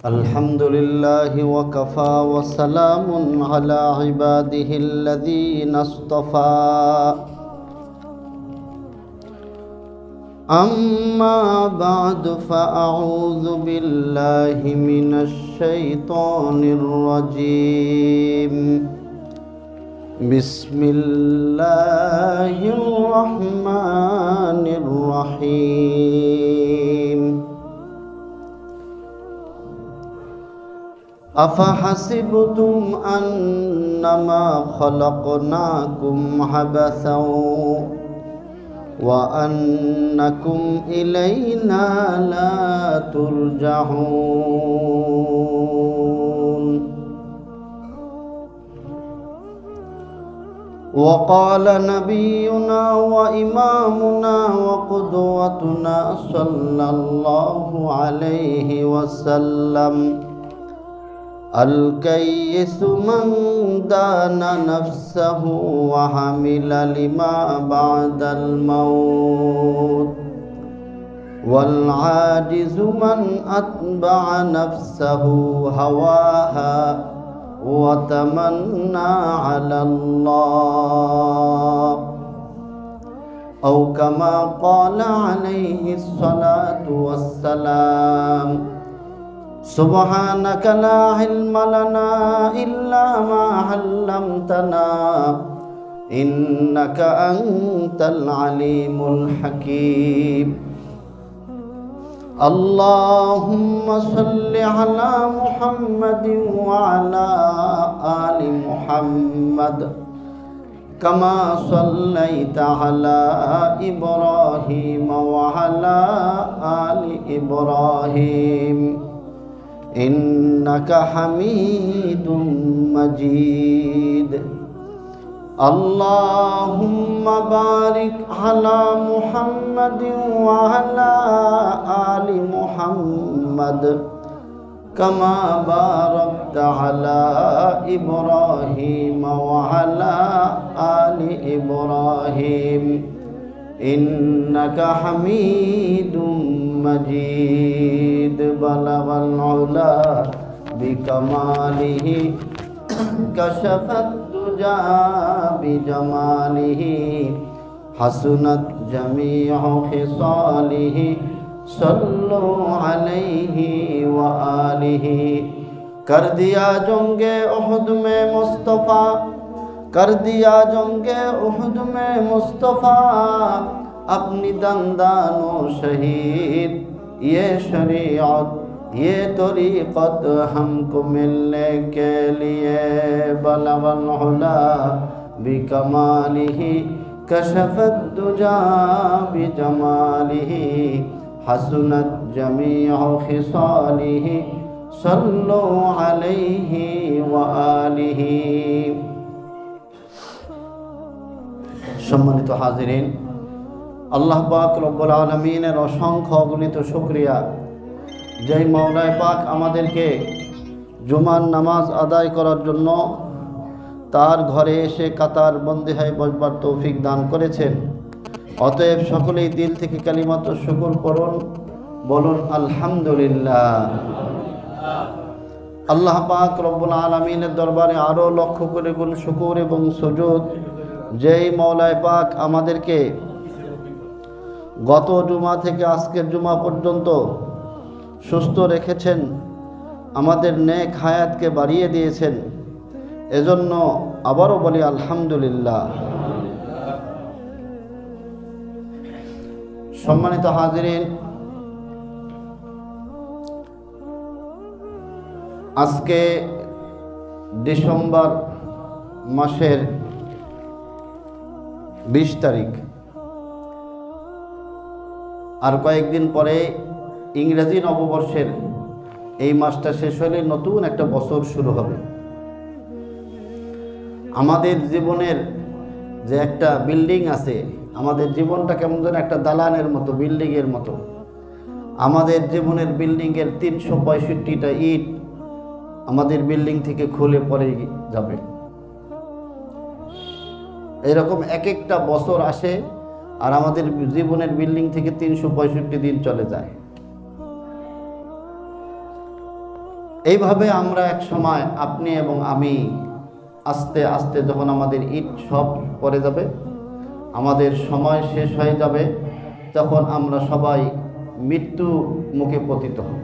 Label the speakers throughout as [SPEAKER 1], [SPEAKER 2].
[SPEAKER 1] الحمد لله وكفى وسلام على عباده الذين اصطفى أما بعد فأعوذ بالله من الشيطان الرجيم بسم الله الرحمن الرحيم أفحسبتم أنما خلقناكم عبثا وأنكم إلينا لا ترجعون وقال نبينا وإمامنا وقدوتنا صلى الله عليه وسلم الكيس من دان نفسه وعمل لما بعد الموت والعاجز من أتبع نفسه هواها وتمنى على الله أو كما قال عليه الصلاة والسلام سبحانك لا علم لنا إلا ما علمتنا إنك أنت العليم الحكيم اللهم صل على محمد وعلى آل محمد كما صليت على إبراهيم وعلى آل إبراهيم إنك حميد مجيد اللهم بارك على محمد وعلى آل محمد كما باركت على إبراهيم وعلى آل إبراهيم إنك حميد مجيد بلغ العلا بكماله كشف الدجى بجماله حسنت جميع خصاله صلوا عليه وآله कर दिया जंगे उहद में मुस्तफ़ा कर दिया जंगे उहद में मुस्तफ़ा अपनी दंदानो शहीद ये शरीयत ये तरीक़त हमको मिलने के लिए बलगल उला बिकमालिही कशफत दुजा बिजमालिही हसनत जमीअ खिसालिही सल्लु अलैहि व आलिही। सम्मानित हाजिरीन, আল্লাহ পাক রব্বুল আলামিনের অসংখ্য অগণিত শুকরিয়া, যেই মাওলানা পাক আমাদেরকে জুমার নামাজ আদায় করার জন্য তার ঘরে এসে কাতার বন্দী হয়ে বসবার তৌফিক দান করেছেন। অতএব সকলেই দিল থেকে কালিমাত শুকর করুন, বলুন আলহামদুলিল্লাহ। আল্লাহ পাক রব্বুল আলামিনের দরবারে আরও লক্ষ করে গুণ শুকর এবং সুজুদ, যেই মাওলানা পাক আমাদেরকে গত জুমা থেকে আজকের জুমা পর্যন্ত সুস্থ রেখেছেন, আমাদের নেক হায়াতকে বাড়িয়ে দিয়েছেন, এজন্য আবারও বলি আলহামদুলিল্লাহ। সম্মানিত হাজিরিন, আজকে ডিসেম্বর মাসের 20 তারিখ, আর কয়েকদিন পরে ইংরেজি নববর্ষের এই মাসটা শেষ হলে নতুন একটা বছর শুরু হবে। আমাদের জীবনের যে একটা বিল্ডিং আছে, আমাদের জীবনটা কেমন যেন একটা দালানের মতো, বিল্ডিংয়ের মতো। আমাদের জীবনের বিল্ডিংয়ের 365টা ইট আমাদের বিল্ডিং থেকে খুলে পড়ে যাবে। এরকম এক একটা বছর আসে আর আমাদের জীবনের বিল্ডিং থেকে 365 দিন চলে যায়। এইভাবে আমরা এক সময় আপনি এবং আমি আস্তে আস্তে যখন আমাদের ঈদ সব পড়ে যাবে, আমাদের সময় শেষ হয়ে যাবে, তখন আমরা সবাই মৃত্যু মুখে পতিত হব।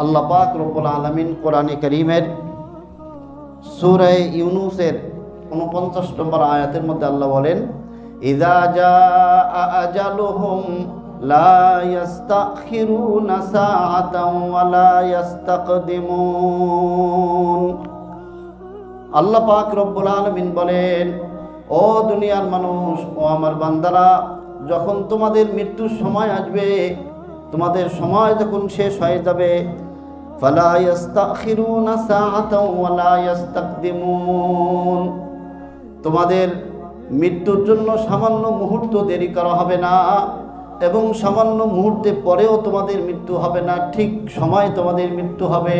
[SPEAKER 1] আল্লাহ পাক রব্বুল আলামিন কোরআনে কারীমের সূরা ইউনূসের ৪৯ নম্বর আয়াতের মধ্যে আল্লাহ বলেন, ইযা জাআ আজালুহুম লা ইস্তাখিরুনা সাআতাও ওয়া লা ইস্তাকদিমুন। আল্লাহ পাক রব্বুল আলামিন বলেন, ও দুনিয়ার মানুষ, ও আমার বান্দারা, যখন তোমাদের মৃত্যুর সময় আসবে, তোমাদের সময় যখন শেষ হয়ে যাবে, ফালা ইস্তাখিরুনা সাআতাও ওয়া লা ইস্তাকদিমুন, তোমাদের মৃত্যুর জন্য সামান্য মুহূর্ত দেরি করা হবে না এবং সামান্য মুহূর্তে পরেও তোমাদের মৃত্যু হবে না, ঠিক সময় তোমাদের মৃত্যু হবে।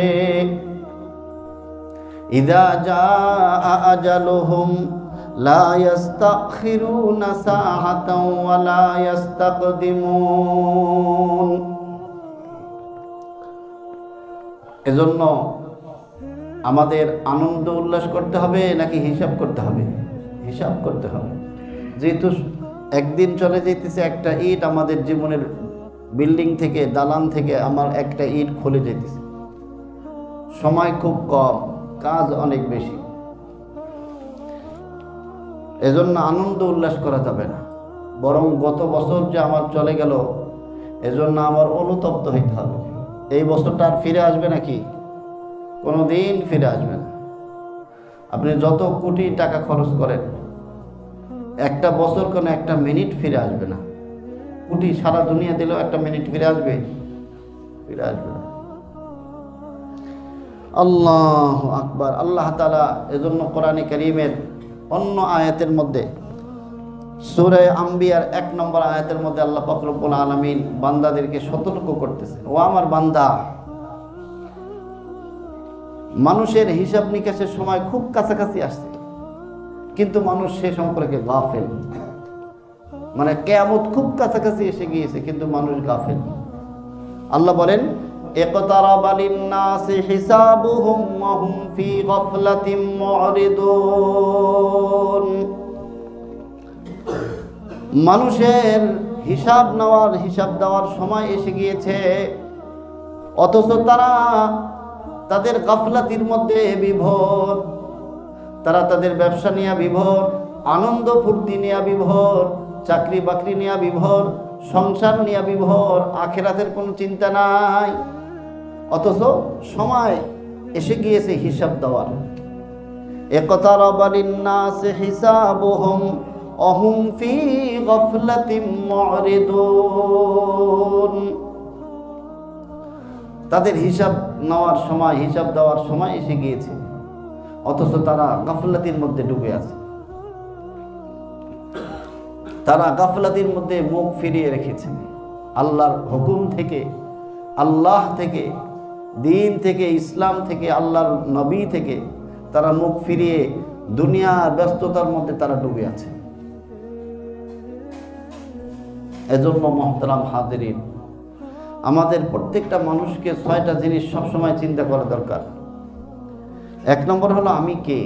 [SPEAKER 1] ইযা জাআ আজালুহুম লা ইস্তাখিরুনা সাআতাও ওয়া লা ইস্তাকদিমুন। এজন্য আমাদের আনন্দ উল্লাস করতে হবে নাকি হিসাব করতে হবে? হিসাব করতে হবে। যেহেতু একদিন চলে যেতেছে, একটা ইট আমাদের জীবনের বিল্ডিং থেকে, দালান থেকে আমার একটা ইট খুলে যেতেছে, সময় খুব কম, কাজ অনেক বেশি। এজন্য আনন্দ উল্লাস করা যাবে না, বরং গত বছর যে আমার চলে গেল, এজন্য আমার অনুতপ্ত হইতে হবে। এই বছরটা আর ফিরে আসবে নাকি? কোনো দিন ফিরে আসবে না। আপনি যত কোটি টাকা খরচ করেন, একটা বছর কোনো একটা মিনিট ফিরে আসবে না। কোটি সারা দুনিয়া দিলেও একটা মিনিট ফিরে আসবে? ফিরে আসবে না। আল্লাহু আকবার। আল্লাহ তাআলা এজন্য কোরআনে কারীমের অন্য আয়াতের মধ্যে, সূরা আম্বিয়ার ১ নম্বর আয়াতের মধ্যে আল্লাহ পাক রব্বুল আলামিন বান্দাদেরকে সতর্ক করতেছে, ও আমার বান্দা, মানুষের হিসাব নিকাশের সময় খুব কাছাকাছি আসছে, কিন্তু মানুষ সে সম্পর্কে গাফেল। মানে কিয়ামত খুব কাছাকাছি এসে গিয়েছে, কিন্তু মানুষ গাফেল। আল্লাহ বলেন, ইকতারাবা লিন-নাসি হিসাবুহুম ওয়া হুম ফি গাফলাতিন মু'রিদুন। মানুষের হিসাব দেওয়ার সময় এসে গিয়েছে, অথচ তারা তাদের গাফলাতির মধ্যে বিভোর। তারা তাদের ব্যবসা নিয়ে বিভোর, আনন্দ ফুর্তি নিয়ে বিভোর, চাকরি বাকরি নিয়ে বিভোর, সংসার নিয়ে বিভোর, আখিরাতের কোনো চিন্তা নাই। অথচ সময় এসে গিয়েছে হিসাব দেওয়ার। ইকতারাবা লিন-নাসি হিসাবুহুম ওয়া হুম ফি গাফলাতিন মু'রিদুন। তাদের হিসাব দেওয়ার সময় এসে গিয়েছে, অথচ তারা গাফলাতির মধ্যে ডুবে আছে। তারা গাফলাতির মধ্যে মুখ ফিরিয়ে রেখেছে আল্লাহর হুকুম থেকে, আল্লাহ থেকে, দিন থেকে, ইসলাম থেকে, আল্লাহর নবী থেকে। তারা মুখ ফিরিয়ে দুনিয়ার ব্যস্ততার মধ্যে তারা ডুবে আছে। এজন্য মুহতারাম হাজিরিন, আমাদের প্রত্যেকটা মানুষকে ৬টা জিনিস সবসময় চিন্তা করা দরকার। ১ নম্বর হলো, আমি কে?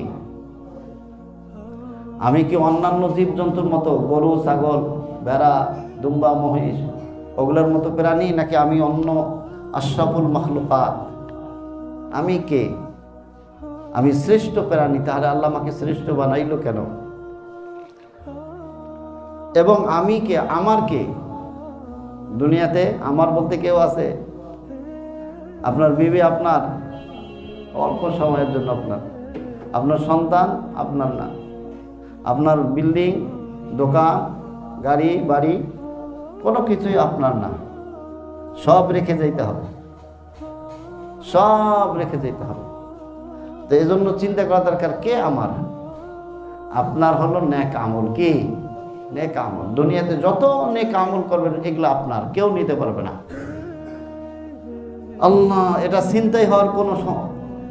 [SPEAKER 1] আমি কি অন্যান্য জীবজন্তুর মতো গরু, ছাগল, ভেড়া, দুম্বা, মহিষ ওগুলোর মতো প্রাণী, নাকি আমি অন্য আশরাফুল মাখলুকাত? আমি কে? আমি শ্রেষ্ঠ প্রাণী, তাহলে আল্লাহ আমাকে শ্রেষ্ঠ বানাইলো কেন? এবং আমি কে? আমার কে? দুনিয়াতে আমার বলতে কেউ আছে? আপনার বিবি আপনার, অল্প সময়ের জন্য আপনার সন্তান আপনার না, আপনার বিল্ডিং, দোকান, গাড়ি, বাড়ি কোনো কিছুই আপনার না। সব রেখে যেতে হবে, সব রেখে যেতে হবে। তো এই জন্য চিন্তা করা দরকার, কে আমার? আপনার হলো নেক আমল। কি নেক আমল? দুনিয়াতে যত নেক আমল করবেন এগুলো আপনার, কেউ নিতে পারবে না। আল্লাহ, এটা চিন্তাই হওয়ার কোনো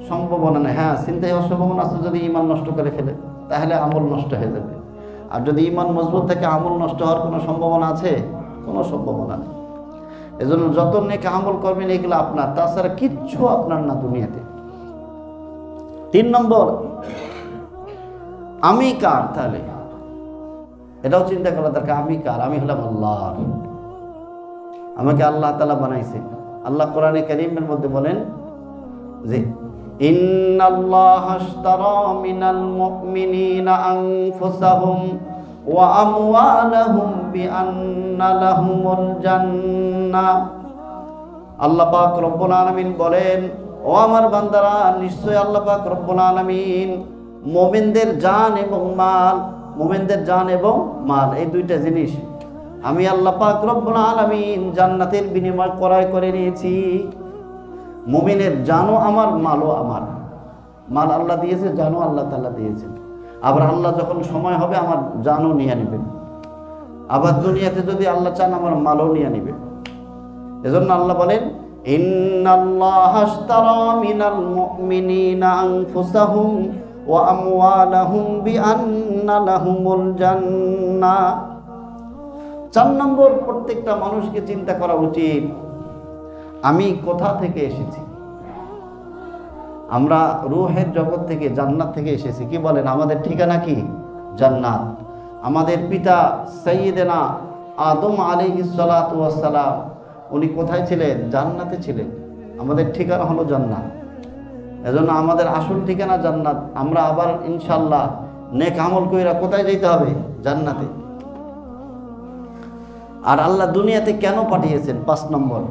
[SPEAKER 1] সম্ভাবনা নেই। হ্যাঁ, চিন্তাই হওয়ার সম্ভাবনা আছে যদি ঈমান নষ্ট করে ফেলে, তাহলে আমল নষ্ট হয়ে যাবে। আর যদি ঈমান মজবুত থাকে, আমল নষ্ট হওয়ার কোনো সম্ভাবনা আছে? কোনো সম্ভাবনা নেই। এজন্য যত নেক আমল করবেন এগুলো আপনার, তাছাড়া কিচ্ছু আপনার না দুনিয়াতে। 3 নম্বর, আমি কার? তাহলে এটাও চিন্তা করা দরকার, আমি কার? আমি হলাম আল্লাহর। আমাকে আল্লাহ তাআলা বানাইছেন। আল্লাহ কোরআনে কারীমের মধ্যে বলেন যে ইন্নাল্লাহা আশতারা মিনাল মুমিনিনা আনফুসাহুম ওয়া আমওয়ালাহুম বিআন্না লাহুমুল জান্নাহ। আল্লাহ পাক রব্বুল আলামিন বলেন, ও আমার বান্দারা, নিশ্চয় আল্লাহ পাক রব্বুল আলামিন মুমিনদের জান এবং মাল, মুমিনদের জান এবং মাল, এই দুইটা জিনিস আমি আল্লাহ পাক রব্বুল আলামিন জান্নাতের বিনিময় ক্রয় করে নিয়েছি। মুমিনের জানও আমার, মালও আমার। মাল আল্লাহ দিয়েছে, জানও আল্লাহ তাআলা দিয়েছেন। আবার আল্লাহ যখন সময় হবে আমার জানও নিয়ে নেবেন। আবার দুনিয়াতে যদি আল্লাহ চান আমার মালও নিয়ে নেবেন। এজন্য আল্লাহ বলেন ইন্নাল্লাহা আশতারা মিনাল মুমিনিনা আনফুসাহুম ওয়া আমওয়ালাহুম বিআন্না লাহুমুল জান্নাহ। 4 নম্বর, প্রত্যেকটা মানুষকে চিন্তা করা উচিত আমি কোথা থেকে এসেছি। আমরা রূহের জগৎ থেকে, জান্নাত থেকে এসেছি। কি বলেন? আমাদের ঠিকানা কি? জান্নাত। আমাদের পিতা সাইয়্যিদনা আদম আলাইহিস সালাতু ওয়াস সালাম, উনি কোথায় ছিলেন? জান্নাতে ছিলেন। আমাদের ঠিকানা হলো জান্নাত। এজন্য আমাদের আসল ঠিকানা জান্নাত। আমরা আবার ইনশাআল্লাহ নেক আমল কইরা কোথায় যেতে হবে? জান্নাতে। আর আল্লাহ দুনিয়াতে কেন পাঠিয়েছেন? 5 নম্বর,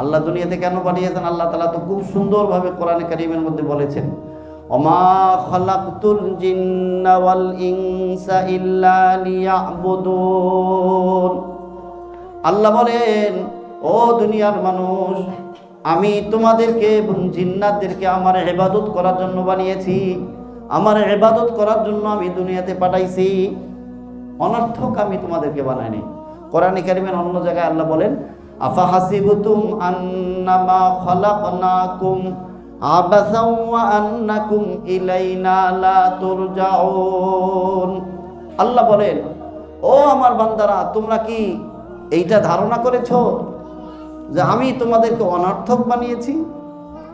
[SPEAKER 1] আল্লাহ দুনিয়াতে কেন পাঠিয়েছেন? আল্লাহ তাআলা তো খুব সুন্দরভাবে কোরআনে কারীমের মধ্যে বলেছেন, ওমা খালাকতুল জিন্না ওয়াল ইনসা ইল্লা লিয়াবুদুন। আল্লাহ বলেন, ও দুনিয়ার মানুষ, আমি তোমাদেরকে এবং জিন্নাতদেরকে আমার ইবাদত করার জন্য বানিয়েছি। আমার ইবাদত করার জন্য আমি দুনিয়াতে পাঠাইছি, অনর্থক আমি তোমাদেরকে বানাইনি। কোরআনে কারীমের অন্য জায়গায় আল্লাহ বলেন, আফা হাসিবতুম আন্নামা খালাকনাকুম আবাসাও ওয়া আন্নাকুম ইলাইনা লা তুরজাউন। আল্লাহ বলেন, ও আমার বান্দারা, তোমরা কি এইটা ধারণা করেছো যে আমি তোমাদেরকে অনর্থক বানিয়েছি?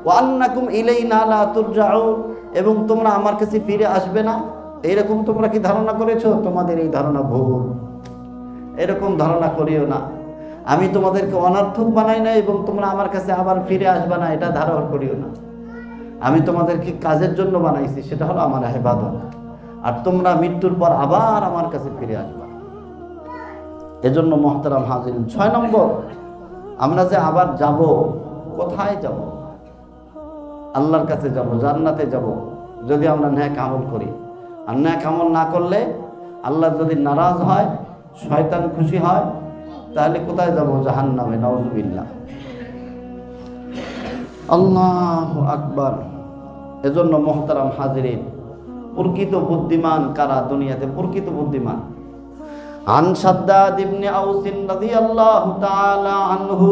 [SPEAKER 1] ওয়া আন্নাকুম ইলাইনা লা তুরজাউন, এবং তোমরা আমার কাছে ফিরে আসবে না। এরকম তোমরা কি ধারণা করেছো? তোমাদের এই ধারণা ভুল। এরকম ধারণা করিও না। আমি তোমাদেরকে অনর্থক বানাই না এবং তোমরা আমার কাছে আবার ফিরে আসবে না, এটা ধারণা করিও না। আমি তোমাদেরকে কাজের জন্য বানাইছি, সেটা হলো আমার ইবাদত। আর তোমরা মৃত্যুর পর আবার আমার কাছে ফিরে আসবে। এজন্য মুহতারাম হাজিরিন, 6 নম্বর, আমরা যে আবার যাব, কোথায় যাব? আল্লাহর কাছে যাব, জান্নাতে যাব, যদি আমরা নেক আমল করি। আর নেক আমল না করলে আল্লাহ যদি নারাজ হয়, শয়তান খুশি হয়, তাহলে কোথায় যাব? জাহান্নামে, নাউযুবিল্লাহ। আল্লাহু আকবার। এজন্য মুহতারাম হাজিরিন, প্রকৃত বুদ্ধিমান কারা দুনিয়াতে? প্রকৃত বুদ্ধিমান আন শাদ্দাদ ইবনে আউস রাদিয়াল্লাহু তাআলা আনহু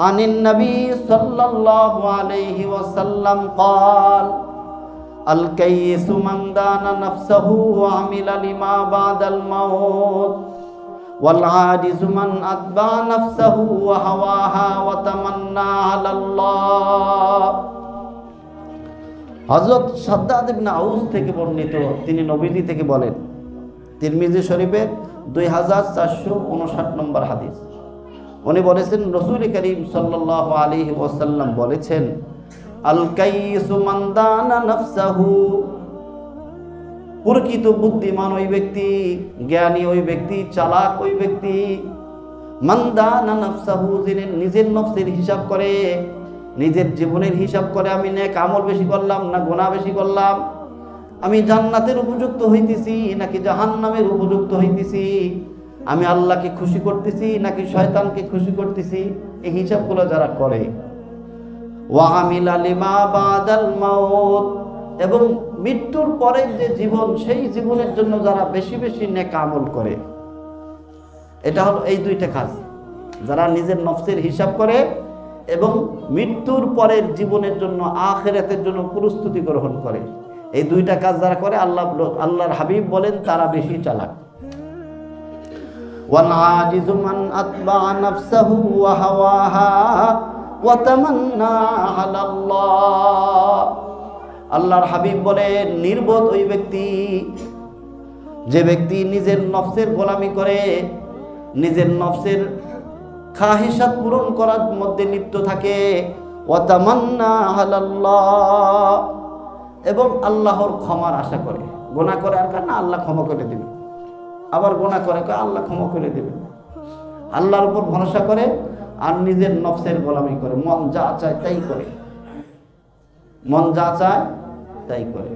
[SPEAKER 1] আনিন নবী সাল্লাল্লাহু আলাইহি ওয়াসাল্লাম قال الكيس من دان نفسه وعمل لما بعد الموت والعاجز من أتبع نفسه وهواها وتمنى على الله। হযরত শাদ্দাদ ইবনে আউস থেকে বর্ণিত, তিনি নবীজি থেকে বলেন, তিরমিজি শরীফের 2459 নম্বর হাদিস। উনি বলেছেন, রাসূল করিম সাল্লাল্লাহু আলাইহি ওয়াসাল্লাম বলেছেন, আল কাইসু মান দানা নাফসাহু, প্রকৃত বুদ্ধিমান ওই ব্যক্তি, জ্ঞানী ওই ব্যক্তি, চালাক ওই ব্যক্তি, মান দানা নাফসাহু, যিনি নিজের নফসের হিসাব করে, নিজের জীবনের হিসাব করে, আমি নেক আমল বেশি করলাম না গুনাহ বেশি করলাম, আমি জান্নাতের উপযুক্ত হইতেছি নাকি জাহান্নামের উপযুক্ত হইতেছি, আমি আল্লাহকে খুশি করতেছি নাকি শয়তানকে খুশি করতেছি, এই হিসাবগুলো যারা করে, ওয়া আমিলা লিমা বাদাল মাউত, এবং মৃত্যুর পরের যে জীবন, সেই জীবনের জন্য যারা বেশি বেশি নেক আমল করে। এটা হলো এই 2টা কাজ, যারা নিজের নফসের হিসাব করে এবং মৃত্যুর পরের জীবনের জন্য, আখিরাতের জন্য প্রস্তুতি গ্রহণ করে। এই 2টা কাজ যারা করে, আল্লাহর হাবিব বলেন তারা বেশি চালাক। ওয়াল আজিজু মান আতবা নাফসাহু ওয়া হাওয়াহা ওয়া তামান্না আলাল্লাহ। আল্লাহর হাবিব বলেন, নির্বোধ ওই ব্যক্তি যে ব্যক্তি নিজের নফসের গোলামি করে, নিজের নফসের খাহিসাত পূরণ করার মধ্যে লিপ্ত থাকে, ওয়া তামান্না আলাল্লাহ, এবং আল্লাহর ক্ষমার আশা করে। গুনাহ করে আর না আল্লাহ ক্ষমা করে দিবে, আবার গুনাহ করে আল্লাহ ক্ষমা করে দিবে। আল্লাহর উপর ভরসা করে আর নিজের নফসের গোলামি করে, মন যা চায় তাই করে, মন যা চায় তাই করে।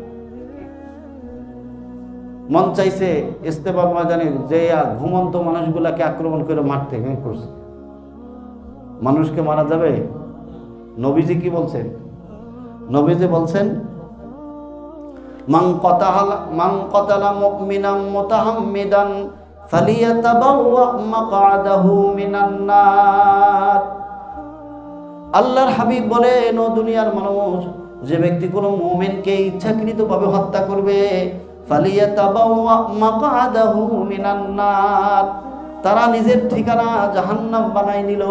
[SPEAKER 1] মন চাইছে ইস্তেফার ময়দানে যে ঘুমন্ত মানুষগুলাকে আক্রমণ করে মারতে করছে। মানুষকে মারা যাবে? নবীজি কি বলছেন? নবীজি বলছেন, মান কাতালা মুমিনান মুতাহাম্মিদান ফালিয়াতাবাওয়া মাকআদাহু মিনান নার। আল্লাহর হাবিব বলেন, ও দুনিয়ার মানুষ, যে ব্যক্তি কোনো মুমিনকে ইচ্ছাকৃতভাবে হত্যা করবে, ফালিয়াতাবাওয়া মাকআদাহু মিনান নার, তারা নিজের ঠিকানা জাহান্নাম বানাই নিল।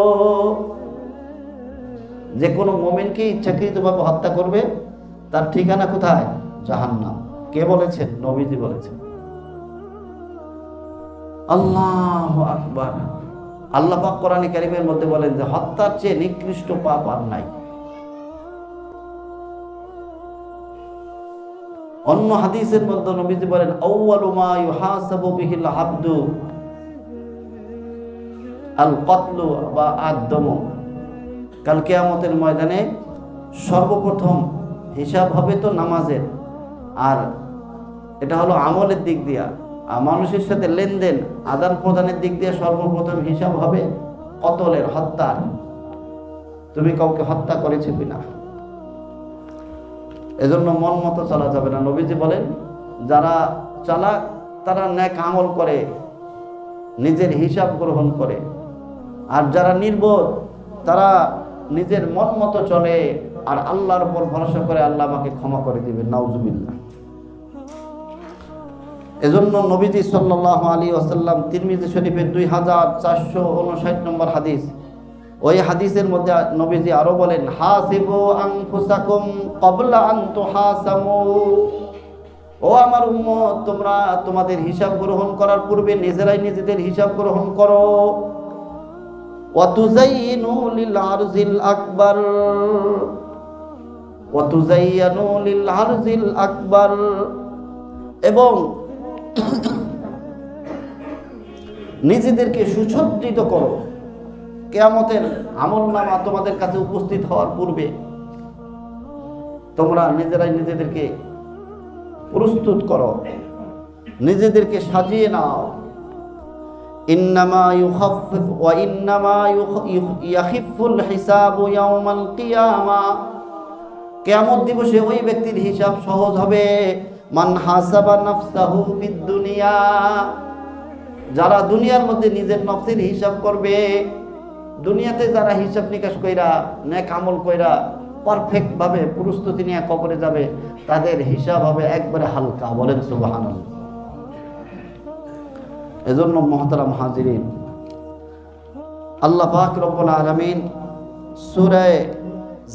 [SPEAKER 1] যে কোনো মুমিনকে ইচ্ছাকৃতভাবে হত্যা করবে তার ঠিকানা কোথায়? জাহান্নাম। কে বলেছেন? নবীজি বলেছেন। আল্লাহু আকবার। আল্লাহ পাক কোরআনে কারীমের মধ্যে বলেন যে হত্যার চেয়ে নিকৃষ্ট পাপ আর নাই। অন্য হাদিসের মধ্যে নবীজি বলেন, আউয়ালু মা ইউহাসাবু বিহিল আবদু আল কতলু বা আদ-দামু। কাল কিয়ামতের ময়দানে সর্বপ্রথম হিসাব হবে তো নামাজের, আর এটা হলো আমলের দিক দিয়া, আর মানুষের সাথে লেনদেন আদান প্রদানের দিক দিয়ে সর্বপ্রথম হিসাব হবে কতলের, হত্যার। তুমি কাউকে হত্যা করেছো কিনা। এজন্য মন মতো চলা যাবে না। নবীজি বলেন, যারা চালাক তারা নেক আমল করে, নিজের হিসাব গ্রহণ করে, আর যারা নির্বোধ তারা নিজের মন মতো চলে আর আল্লাহর উপর ভরসা করে আল্লাহ আমাকে ক্ষমা করে দিবেন। নাউজুবিল্লাহ। এজন্য নবীজি সাল্লাল্লাহু আলাইহি ওয়াসাল্লাম তিরমিজি শরীফের 2459 নম্বর হাদিস, ওই হাদিসের মধ্যে নবীজি আরো বলেন, হাসিবু আনফুসাকুম ক্বাবলা আন তুহাসামু। ও আমার উম্মত, তোমরা তোমাদের হিসাব গ্রহণ করার পূর্বে নিজেরাই নিজেদের হিসাব গ্রহণ করো। ওয়া তুযায়্যিনু লিল আরজিল আকবার, ওয়া তুযায়্যিনু লিল আরজিল আকবার, এবং নিজেদেরকে সুসজ্জিত করো। কিয়ামতের আমলনামা তোমাদের কাছে উপস্থিত হওয়ার পূর্বে তোমরা নিজেরাই নিজেদেরকে প্রস্তুত করো, নিজেদেরকে সাজিয়ে নাও। ইন্নামা ইউখাফফিফ ওয়া ইন্নামা ইয়াখিফুল হিসাবু ইয়াউমাল কিয়ামা। কিয়ামত দিবসে ওই ব্যক্তির হিসাব সহজ হবে, মান হাসাবা নাফসাহু ফিদ দুনিয়া, যারা দুনিয়ার মধ্যে নিজের নফসের হিসাব করবে। দুনিয়াতে যারা হিসাব নিকাশ কইরা নেক আমল কইরা পারফেক্ট ভাবে প্রস্তুতি নিয়ে কবরে যাবে, তাদের হিসাব হবে একবারে হালকা। বলেন সুবহানাল্লাহ। এজন্য মুহতারাম হাজিরিন, আল্লাহ পাক রব্বুল আলামিন সূরা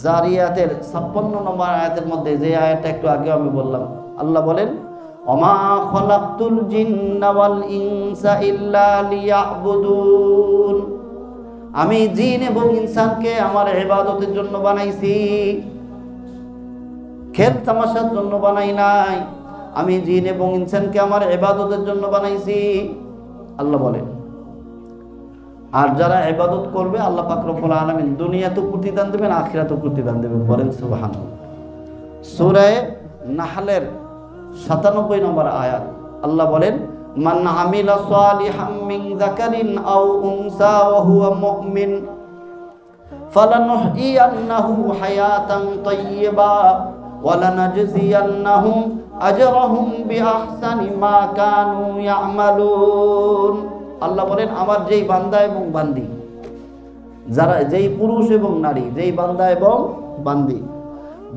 [SPEAKER 1] জারিয়াতের 56 নম্বর আয়াতের মধ্যে, যে আয়াতটা একটু আগে আমি বললাম, আল্লাহ বলেন, ওমা খালাকতুল জিন্না ওয়াল ইনসা ইল্লা লিয়াবুদুন। আমি জিন এবং ইনসানকে আমার ইবাদতের জন্য বানাইছি, খেল তামাশার জন্য বানাই নাই। আমি জিন এবং ইনসানকে আমার ইবাদতের জন্য বানাইছি, আল্লাহ বলেন। আর যারা ইবাদত করবে আল্লাহ পাক রব্বুল আলামিন দুনিয়াতেও প্রতিদান দেবেন, আখিরাতেও প্রতিদান দেবেন। বলেন সুবহানাল্লাহ। সূরা নাহলের 97 নম্বর আয়াত, আল্লাহ বলেন, মান আমিলা সালিহাম মিন যাকারিন আও উনসা ওয়া হুয়া মুমিন ফালানুহইয়ান্নাহু হায়াতান তাইয়্যিবা ওয়া লানাজজিয়ান্নাহুম আজরাহুম বিআহসানি মা কানু ইয়ামালুন। আল্লাহ বলেন, আমার যেই বান্দা এবং বান্দি, যারা যেই পুরুষ এবং নারী, যেই বান্দা এবং বান্দি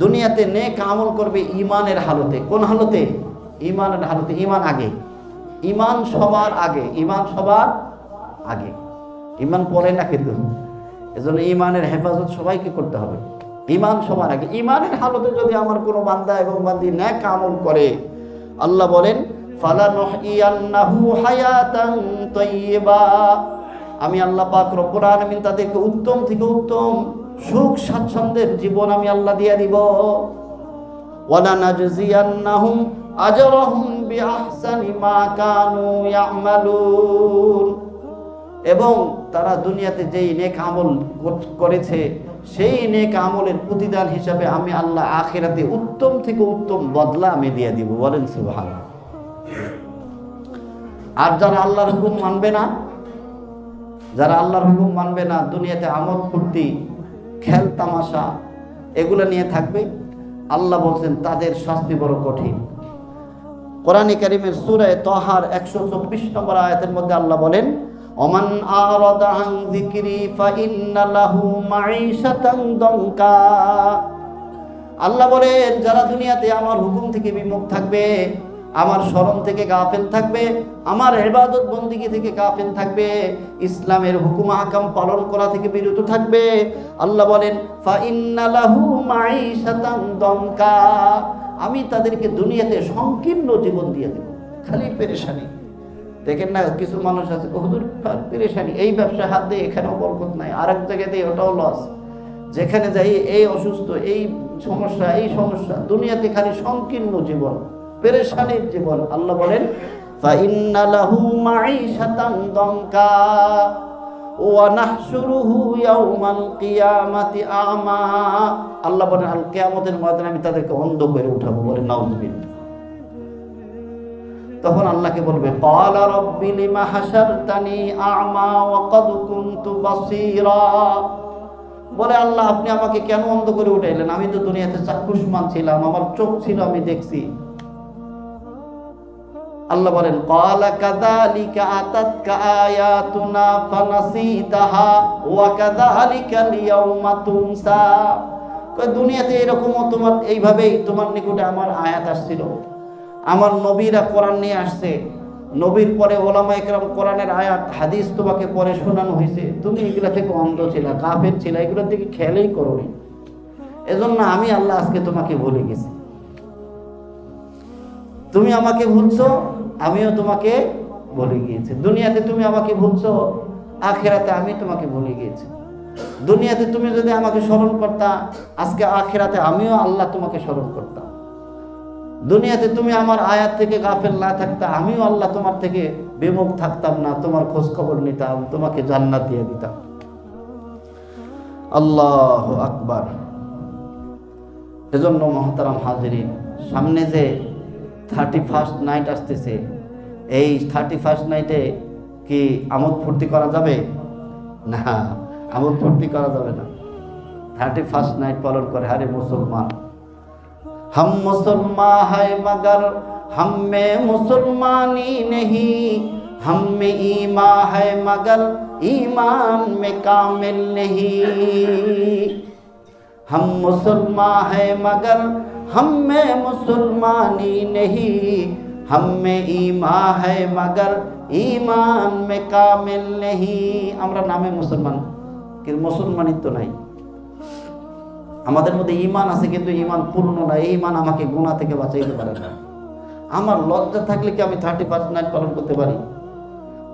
[SPEAKER 1] দুনিয়াতে নেক আমল করবে ঈমানের হালতে। কোন হালতে? ঈমানের হালতে। ঈমান আগে, ঈমান সবার আগে, ঈমান সবার আগে, ইমান পরে না। কিন্তু এজন্য ইমানের হেফাজত সবাইকে করতে হবে, ইমান সবার আগে। ইমানের হালতে যদি আমার কোনো বান্দা এবং বান্দি নেক আমল করে, আল্লাহ বলেন ফালানুহইয়ান্নাহু হায়াতান তাইয়্যিবা, আমি আল্লাহ পাক রব্বুল আলামিন তাদেরকে উত্তম থেকে উত্তম সুখ স্বাচ্ছন্দ্যের জীবন আমি আল্লাহ দিয়ে দিব। ওয়ালানাজজিয়ান্নাহুম আজরাহুম বিআহসানি মা কানু ইয়ামালুন, এবং তারা দুনিয়াতে যেই নেক আমল করেছে সেই নেক আমলের প্রতিদান হিসাবে আমি আল্লাহ আখিরাতে উত্তম থেকে উত্তম বদলা আমি দিয়ে দিব। বলেন সুবহানাল্লাহ। আর যারা আল্লাহর হুকুম মানবে না, যারা আল্লাহর হুকুম মানবে না, দুনিয়াতে আমোদ ফুর্তি খেল তামাশা এগুলো নিয়ে থাকবে, আল্লাহ বলছেন তাদের শাস্তি বড় কঠিন। কোরআনে কারীমের সূরা তাহার 124 নম্বর আয়াতের মধ্যে আল্লাহ বলেন ওমান আরাদা আন যিকরি ফাইন্না লাহু মাঈশাতান দানকা, আল্লাহ বলেন যারা দুনিয়াতে আমার হুকুম থেকে বিমুখ থাকবে, আমার স্মরণ থেকে গাফেল থাকবে, আমার ইবাদত বন্দেগী থেকে গাফেল থাকবে, ইসলামের হুকুম আহকাম পালন করা থেকে বিরত থাকবে, আল্লাহ বলেন ফাইন্না লাহু মাঈশাতান দানকা, আমি তাদেরকে দুনিয়াতে সংকীর্ণ জীবন দিয়ে দেব, খালি পেরেশানি। দেখেন না কিছু মানুষ আছে হুজুর পেরেশানি, এই ব্যবসা হাত দিয়ে এখানেও বরকত নাই, আরেক জায়গায় দিয়ে ওটাও লস, যেখানে যাই এই অসুস্থ, এই সমস্যা, এই সমস্যা, দুনিয়াতে খালি সংকীর্ণ জীবন, পেরেশানির জীবন। আল্লাহ বলেন ফাইন্না লাহু মাঈশাতান দানকা ওয়া নাহশুরুহু ইয়াওমাল কিয়ামাতি আমা, আল্লাহ বলেন আল কিয়ামতের ময়দানে আমি তাদেরকে অন্ধ করে উঠাবো। বলেন নাউযুবিল্লাহ। তখন আল্লাহকে বলবে ক্বালা রাব্বি লিমা হাশারতানি আ'মা ওয়া ক্বাদ কুনতু বাসীরা, বলে আল্লাহ আপনি আমাকে কেন অন্ধ করে উঠাইলেন, আমি তো দুনিয়াতে চাক্ষুষমান ছিলাম, আমার চোখ ছিল, আমি দেখছি। আল্লাহ বলেন ক্বালা কাযালিকা আতাতকা আয়াতুনা ফানাসিতাহা ওয়া কাযালিকাল ইয়াওমা তুনসা, দুনিয়াতে এরকমও তোমার এইভাবেই তোমার নিকটে আমার আয়াত আসছিল, আমার নবীরা কোরআন নিয়ে আসছে, নবীর পরে ওলামা একরাম কোরআনের আয়াত হাদিস তোমাকে পরে শোনানো হয়েছে, তুমি এগুলা থেকে অন্ধ ছিলা, কাফের ছিলা, এগুলোর দিকে খেয়ালই করোনি, এজন্য আমি আল্লাহ আজকে তোমাকে ভুলে গেছি। তুমি আমাকে ভুলছো, আমিও তোমাকে ভুলে গিয়েছি। দুনিয়াতে তুমি আমাকে ভুলছো, আখিরাতে আমি তোমাকে ভুলে গিয়েছি। দুনিয়াতে তুমি যদি আমাকে স্মরণ করতা, আজকে আখিরাতে আমিও আল্লাহ তোমাকে স্মরণ করতাম। দুনিয়াতে তুমি আমার আয়াত থেকে গাফেল না থাকতা, আমিও আল্লাহ তোমার থেকে বিমুখ থাকতাম না, তোমার খোঁজ খবর নিতাম, তোমাকে জান্নাত দিয়ে দিতাম। আল্লাহু আকবার। এজন্য মহতারাম হাজিরিন, সামনে যে 31st নাইট আসতেছে, এই 31st নাইটে কি আমোদ ফুর্তি করা যাবে? না, আমোদ ফুর্তি করা যাবে না। 31st নাইট পালন করে হারে মুসলমান, हम मुसलमान है मगर हम में मुसलमानी नहीं, हम में ईमान है मगर ईमान में कामिल नहीं, हम मुसलमान है मगर हम में मुसलमानी नहीं, हम में ईमान है मगर ईमान में कामिल नहीं। আমরা নামে মুসলমান কিন্তু মুসলমানিত্ব নাই, আমাদের মধ্যে ঈমান আছে কিন্তু ঈমান পূর্ণ না। এই ঈমান আমাকে গুনাহ থেকে বাঁচাইতে পারে না। আমার লজ্জা থাকলে কি আমি 31st নাইট পালন করতে পারি?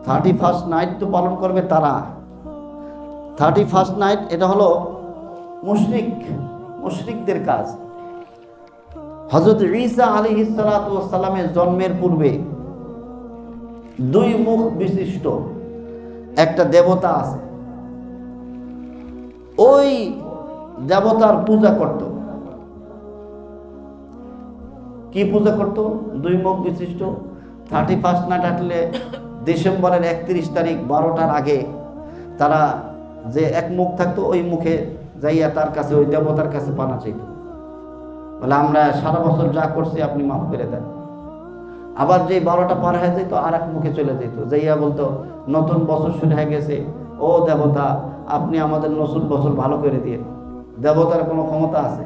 [SPEAKER 1] 31st নাইট তো পালন করবে তারা। 31st নাইট এটা হলো মুশরিকদের কাজ। হযরত ঈসা আলাইহিস সালাতু ওয়াস সালামের জন্মের পূর্বে 2 মুখ বিশিষ্ট একটা দেবতা আছে, ওই দেবতার পূজা করত। কি পূজা করত? 2 মুখ বিশিষ্ট। 31st নাইট আসলে ডিসেম্বরের 31 তারিখ 12টার আগে তারা যে এক মুখ থাকতো, ওই মুখে যাইয়া তার কাছে, ওই দেবতার কাছে পানা চাইত, বলে আমরা সারা বছর যা করছি আপনি মাফ করে দেন। আবার যে 12টা পার হয়ে যেত আর এক মুখে চলে যেত, যাইয়া বলতো নতুন বছর শুরু হয়ে গেছে, ও দেবতা আপনি আমাদের নতুন বছর ভালো করে দিয়ে। দেবতার কোনো ক্ষমতা আছে?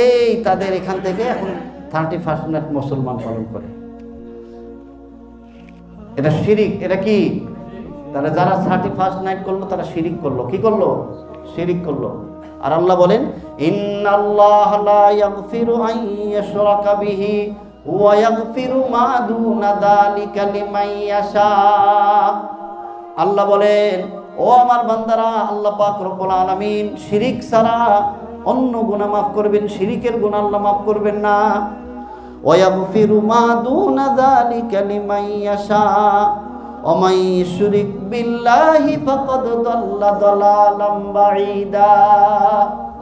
[SPEAKER 1] এই তাদের এখান থেকে এখন 31st নাইট মুসলমান পালন করে। এটা শিরিক। এটা কি? তাহলে যারা 31st নাইট করলো তারা শিরিক করলো। কি করলো? শিরিক করলো। আর আল্লাহ বলেন ইন্নাল্লাহা লা ইয়াগফিরু আন ইউশরাকা বিহি ওয়া ইয়াগফিরু মা দুনা যালিকা লিমান ইয়াশা। আল্লাহ বলেন, ও আমার বান্দারা, আল্লাহ পাক রব্বুল আলামিন শিরিক ছাড়া অন্য গুনাহ মাফ করবেন, শিরিকের গুনাহ আল্লাহ মাফ করবেন না। ওয়া ইয়াগফিরু মা দুনা যালিকা লিমান ইয়াশা ওয়া মান ইউশরিক বিল্লাহি ফাকাদ দাল্লা দালালাম বাঈদা।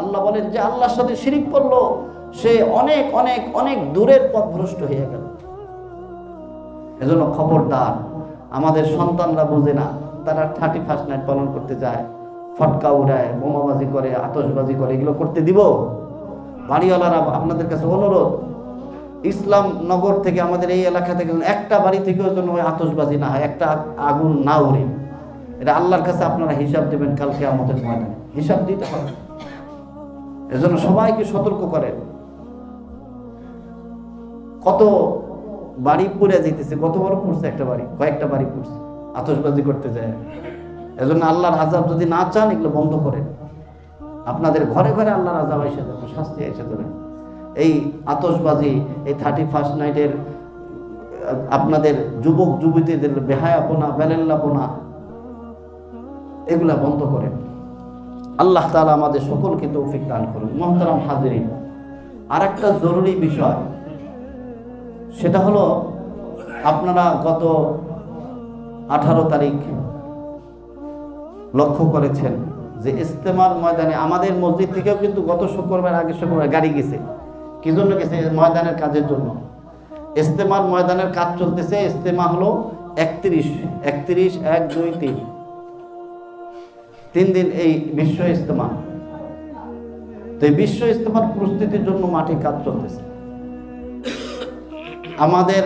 [SPEAKER 1] আল্লাহ বলেন যে আল্লাহর সাথে শিরিক করলো সে অনেক অনেক অনেক দূরের পথভ্রষ্ট হয়ে গেল। এজন্য খবরদার, আমাদের সন্তানরা বোঝে না, তারা 31st নাইট পালন করতে যায়, ফটকা উড়ায়, বোমাবাজি করে, আতশবাজি করে, এগুলো করতে দিব? বাড়িওয়ালারা আপনাদের কাছে অনুরোধ, ইসলাম নগর থেকে আমাদের এই এলাকা থেকে একটা বাড়ি থেকেও যেন ওই আতশবাজি না হয়, একটা আগুন না উড়ে। এটা আল্লাহর কাছে আপনারা হিসাব দেবেন কাল কিয়ামতের ময়দানে, হিসাব দিতে হবে। এজন্য সবাইকে সতর্ক করেন। কত বাড়ি পুড়ে যেতেছে, কত বড় পুড়ছে একটা বাড়ি, কয়েকটা বাড়ি পুড়ছে আতশবাজি করতে যায়। এজন্য আল্লাহর আযাব যদি না চান এগুলো বন্ধ করেন। আপনাদের ঘরে ঘরে আল্লাহর আযাব এসে যাবে, শাস্তি এসে যাবে। এই আতশবাজি, এই 31st নাইটের আপনাদের যুবক যুবতীদের বেহায়াপনা, বেলেল্লাপনা, এগুলা বন্ধ করেন। আল্লাহ তাআলা আমাদের সকলকে তৌফিক দান করুন। মুহতারাম হাজিরিন, আরেকটা জরুরি বিষয়, সেটা হলো আপনারা গত 18 তারিখ লক্ষ্য করেছেন যে ইজতেমার ময়দানে আমাদের মসজিদ থেকেও কিন্তু গত শুক্রবার, আগে শুক্রবার গাড়ি গেছে। কি জন্য গেছে? ময়দানের কাজের জন্য। ইজতেমার ময়দানের কাজ চলতেছে। ইজতেমা হলো 31, 1, 2, 3 3 দিন এই বিশ্ব ইজতেমা। তো এই বিশ্ব ইজতেমার প্রস্তুতির জন্য মাঠে কাজ চলতেছে। আমাদের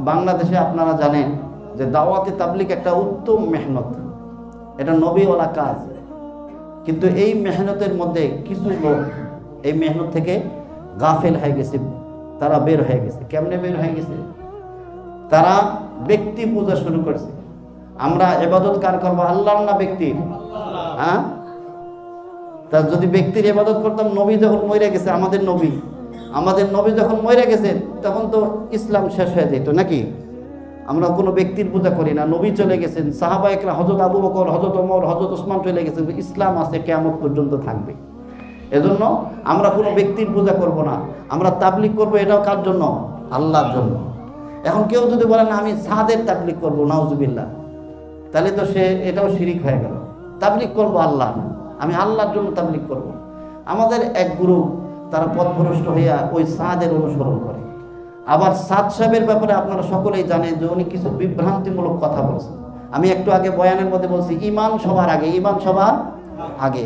[SPEAKER 1] বাংলাদেশে আপনারা জানেন যে দাওয়াতে তাবলীগ একটা উত্তম মেহনত, এটা নবীওয়ালা কাজ। কিন্তু এই মেহনতের মধ্যে কিছু লোক এই মেহনত থেকে গাফেল হয়ে গেছে, তারা বের হয়ে গেছে। কেমনে বের হয়ে গেছে? তারা ব্যক্তি পূজা শুরু করেছে। আমরা ইবাদত কার করবো? আল্লাহর না ব্যক্তির? হ্যাঁ, তা যদি ব্যক্তির ইবাদত করতাম, নবী যখন মরে গেছে, আমাদের নবী যখন মরে গেছেন তখন তো ইসলাম শেষ হয়ে যেত নাকি? আমরা কোনো ব্যক্তির পূজা করি না। নবী চলে গেছেন, সাহাবা একরাম, হযরত আবু বকর, হযরত ওমর, হযরত ওসমান চলে গেছেন, ইসলাম আছে, কিয়ামত পর্যন্ত থাকবে। এজন্য আমরা কোনো ব্যক্তির পূজা করব না, আমরা তাবলীগ করব। এটাও কার জন্য? আল্লাহর জন্য। এখন কেউ যদি বলে না আমি সাদের তাবলীগ করব, নাউজুবিল্লাহ, তাহলে তো সে এটাও শিরিক হয়ে গেল। তাবলীগ করব আল্লাহ, আমি আল্লাহর জন্য তাবলীগ করব। আমাদের এক গ্রুপ তারা পথভ্রষ্ট হইয়া ওই সাদের অনুসরণ করে। আবার সাদ সাহেবের ব্যাপারে আপনারা সকলেই জানেন যে উনি কিছু বিভ্রান্তিমূলক কথা বলছেন। আমি একটু আগে বয়ানের মধ্যে বলছি ঈমান সবার আগে, ঈমান সবার আগে।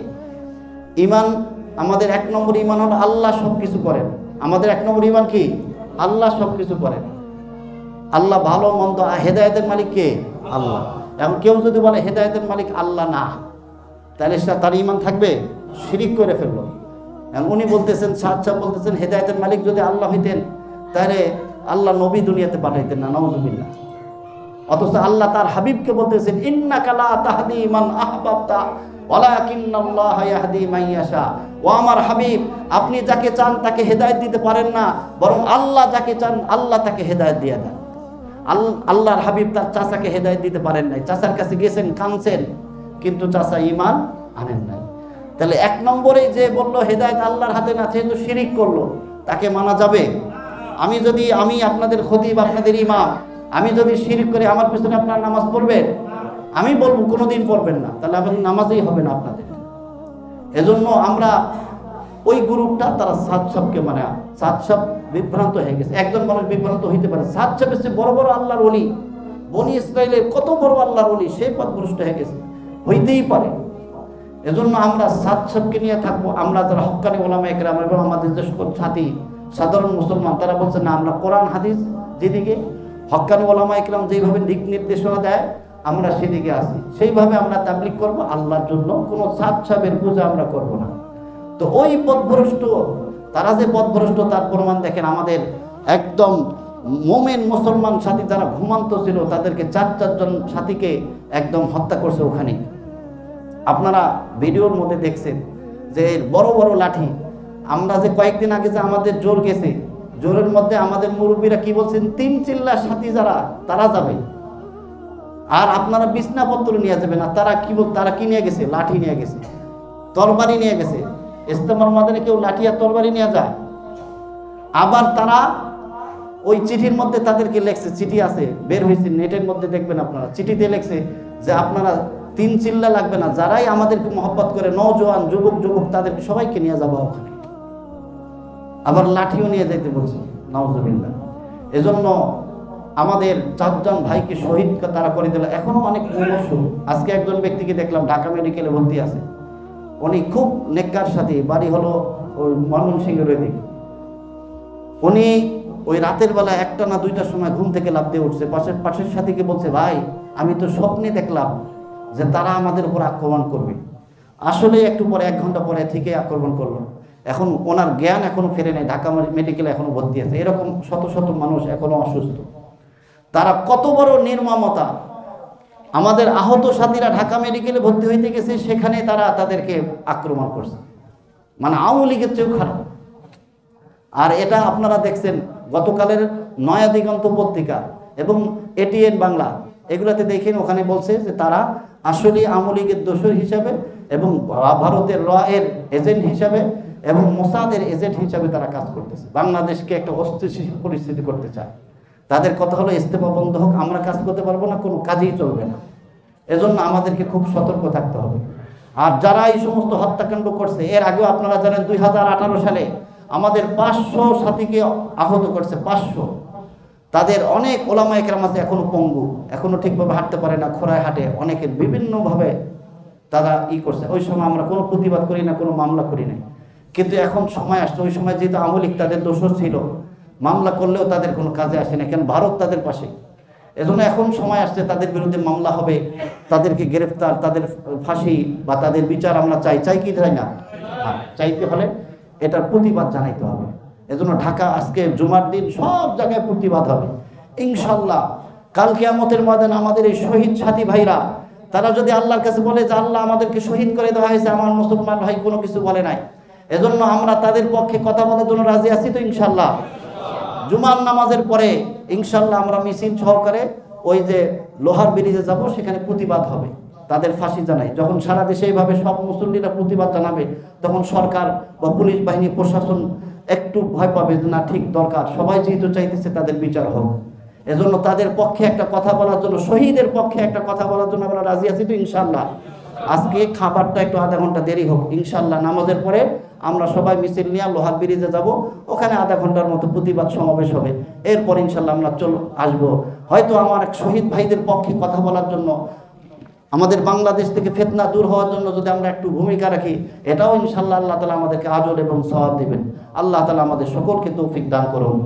[SPEAKER 1] ঈমান, আমাদের 1 নম্বর ঈমান হলো আল্লাহ সব কিছু করেন। আমাদের 1 নম্বর ঈমান কি? আল্লাহ সব কিছু করেন। আল্লাহ ভালো মন্দ, হেদায়েতের মালিক কে? আল্লাহ। এখন কেউ যদি বলে হেদায়েতের মালিক আল্লাহ না, তাহলে তার ঈমান থাকবে? শিরিক করে ফেললো। উনি বলতেছেন, সাহাব বলতেছেন হেদায়েতের মালিক যদি আল্লাহ হইতেন তাহলে আল্লাহ নবী দুনিয়াতে পাঠাইতেন না, নাউজুবিল্লাহ। অথচ আল্লাহ তার হাবিবকে বলতেছেন ইন্নাকা লা তাহদি মান আহবাবতা ওয়ালাকিন্নাল্লাহা ইয়াহদি মান ইয়াশা। ও আমার হাবিব, আপনি যাকে চান তাকে হেদায়েত দিতে পারেন না, বরং আল্লাহ যাকে চান আল্লাহ তাকে হেদায়েত দিয়ে দেন। আল্লাহর হাবিব তার চাচাকে হেদায়েত দিতে পারেন নাই। চাচার কাছে গেছেন, কাঁদছেন, কিন্তু চাচা ঈমান আনেন নাই। তাহলে 1 নম্বরে যে বললো হেদায়েত আল্লাহর হাতে না, সে তো শিরিক করলো, তাকে মানা যাবে? আমি আপনাদের খতিব, আপনাদের ইমাম, আমি যদি শিরিক করি, আমার পিছনে আপনার নামাজ পড়বেন? আমি বলবো কোনোদিন পড়বেন না, তাহলে আপনার নামাজই হবে না আপনাদের। এজন্য আমরা ওই গ্রুপটা, তারা সাদ সাহেবকে মানে, সাদ সাহেব বিভ্রান্ত হয়ে গেছে। একজন মানুষ বিভ্রান্ত হইতে পারে, সাদ সাহেব এসে বড় বড় আল্লাহর ওলি, বনি ইসরাইলের কত বড় আল্লাহর ওলি, সেই পথভ্রষ্ট হয়ে গেছে, হইতেই পারে। এজন্য আমরা সাদ সাহেবকে নিয়ে থাকবো। আমরা যারা হক্কানি ওলামা একরাম এবং আমাদের যে সকল সাথী সাধারণ মুসলমান, তারা বলছে না, আমরা কোরআন হাদিস যেদিকে হক্কানি ওলামা একরাম যেইভাবে দিক নির্দেশনা দেয় আমরা সেদিকে আসি, সেইভাবে আমরা তাবলীগ করব আল্লাহর জন্য। কোনো সাদ সাহেবের পূজা আমরা করব না। তো ওই পথভ্রষ্ট, তারা যে পথভ্রষ্ট তার প্রমাণ দেখেন আমাদের একদম মোমেন মুসলমান সাথী যারা ঘুমান্ত ছিল তাদেরকে চারজন সাথীকে একদম হত্যা করছে ওখানে। আপনারা ভিডিওর মধ্যে দেখছেন যে বড় বড় লাঠি। আমরা যে কয়েকদিন আগে যে আমাদের জোর গেছে, জোরের মধ্যে আমাদের মুরব্বীরা কি বলছেন, 3 চিল্লার সাথী যারা তারা যাবে, আর আপনারা বিছনাপত্র নিয়ে যাবেন। আর তারা কি নিয়ে গেছে? লাঠি নিয়ে গেছে, তরবারি নিয়ে গেছে। ইস্তেমার ময়দানে কেউ লাঠি আর তরবারি নিয়ে যায়? আবার তারা ওই চিঠির মধ্যে তাদেরকে লেখছে, চিঠি আছে বের হয়েছে নেটের মধ্যে দেখবেন আপনারা, চিঠিতে লেখছে যে আপনারা 3 চিল্লা লাগবে না, যারাই আমাদেরকে মহব্বত করে নওজোয়ান যুবক তাদেরকে সবাইকে নিয়ে যাবো ওখানে। আবার লাঠিও নিয়ে যেতে বলছে, নাউজুবিল্লাহ। এজন্য আমাদের 4 জন ভাইকে শহীদ তারা করে দিল। এখনো অনেক মুমূর্ষ। আজকে একজন ব্যক্তিকে দেখলাম ঢাকা মেডিকেলে ভর্তি আছে, উনি খুব নেককার সাথে, বাড়ি হলো ওই ময়মনসিংহের ওইদিকে। উনি ওই রাতের বেলা 1টা না 2টার সময় ঘুম থেকে লাফ দিয়ে উঠছে, পাশের সাথীকে বলছে, ভাই আমি তো স্বপ্নে দেখলাম যে তারা আমাদের উপর আক্রমণ করবে। আসলে একটু পরে 1 ঘন্টা পরে থেকে আক্রমণ করলো। এখন ওনার জ্ঞান এখনো ফেরে নেই, ঢাকা মেডিকেলে এখনো ভর্তি আছে। এরকম শত শত মানুষ এখনো অসুস্থ। তারা কত বড় নির্মমতা! আমাদের আহত সাথীরা ঢাকা মেডিকেলে ভর্তি হইতে গেছে, সেখানে তারা তাদেরকে আক্রমণ করছে। মানে আওয়ামী লীগের চেয়েও খারাপ। আর এটা আপনারা দেখছেন গতকালের নয়া দিগন্ত পত্রিকা এবং এটিএন বাংলা, এগুলাতে দেখেন ওখানে বলছে যে তারা আসলে আওয়ামী লীগের দোসর হিসাবে এবং ভারতের র এর এজেন্ট হিসাবে এবং মোসাদের এজেন্ট হিসাবে তারা কাজ করতেছে, বাংলাদেশকে একটা অস্থিতিশীল পরিস্থিতি করতে চায়। তাদের কথা হলো ইস্তেফা বন্ধ হোক, আমরা কাজ করতে পারবো না, কোনো কাজেই চলবে না। এজন্য আমাদেরকে খুব সতর্ক থাকতে হবে। আর যারা এই সমস্ত হত্যাকাণ্ড করছে, এর আগেও আপনারা জানেন 2018 সালে আমাদের 500 সাথীকে আহত করছে, 500। তাদের অনেক ওলামায়ে কেরাম আছে এখনো পঙ্গু, এখনো ঠিকভাবে হাঁটতে পারে না, খোঁড়ায় হাঁটে, অনেকের বিভিন্নভাবে তারা করছে। ওই সময় আমরা কোনো প্রতিবাদ করি না, কোনো মামলা করি নাই। কিন্তু এখন সময় আসছে, ওই সময় যেহেতু আওয়ামী লীগ তাদের দোষর ছিল, মামলা করলেও তাদের কোনো কাজে আসে না, কেন ভারত তাদের পাশে। এজন্য এখন সময় আসছে তাদের বিরুদ্ধে মামলা হবে, তাদেরকে গ্রেফতার, তাদের ফাঁসি বা তাদের বিচার আমরা চাই কি চাই না? চাইতে হলে এটার প্রতিবাদ জানাইতে হবে। এজন্য ঢাকা আজকে জুমার দিন সব জায়গায় প্রতিবাদ হবে ইনশাল্লাহ। কাল কিয়ামতের ময়দানে আমাদের এই শহীদ সাথী ভাইরা, তারা যদি আল্লাহর কাছে বলে যে আল্লাহ আমাদেরকে শহীদ করে দেওয়া হয়েছে, আমার মুসলমান ভাই কোনো কিছু বলে নাই, এজন্য আমরা তাদের পক্ষে কথা বলার জন্য রাজি আছি তো ইনশাল্লাহ। জুমার নামাজের পরে ইনশাল্লাহ আমরা মিছিল সহকারে ওই যে লোহার ব্রিজে যাব, সেখানে প্রতিবাদ হবে, তাদের ফাঁসি জানাই। যখন সারা দেশে এইভাবে সব মুসল্লিরা প্রতিবাদ জানাবে, তখন সরকার বা পুলিশ বাহিনী প্রশাসন একটু ভয় পাবে যে না, ঠিক দরকার, সবাই যেহেতু চাইতেছে তাদের বিচার হোক। এজন্য তাদের পক্ষে একটা কথা বলার জন্য, শহীদের পক্ষে একটা কথা বলার জন্য আমরা রাজি আছি তো ইনশাল্লাহ। আজকে খাবারটা একটু আধা ঘন্টা দেরি হোক ইনশাল্লাহ। নামাজের পরে আমরা সবাই মিছিল নিয়ে লোহার ব্রিজে যাব, ওখানে আধা ঘন্টার মতো প্রতিবাদ সমাবেশ হবে। এরপর ইনশাল্লাহ আমরা আসবো। হয়তো আমার এক শহীদ ভাইদের পক্ষে কথা বলার জন্য, আমাদের বাংলাদেশ থেকে ফিতনা দূর হওয়ার জন্য যদি আমরা একটু ভূমিকা রাখি, এটাও ইনশাল্লাহ আল্লাহ তাআলা আমাদেরকে আজর এবং সওয়াব দেবেন। আল্লাহ তাআলা আমাদের সকলকে তৌফিক দান করুন।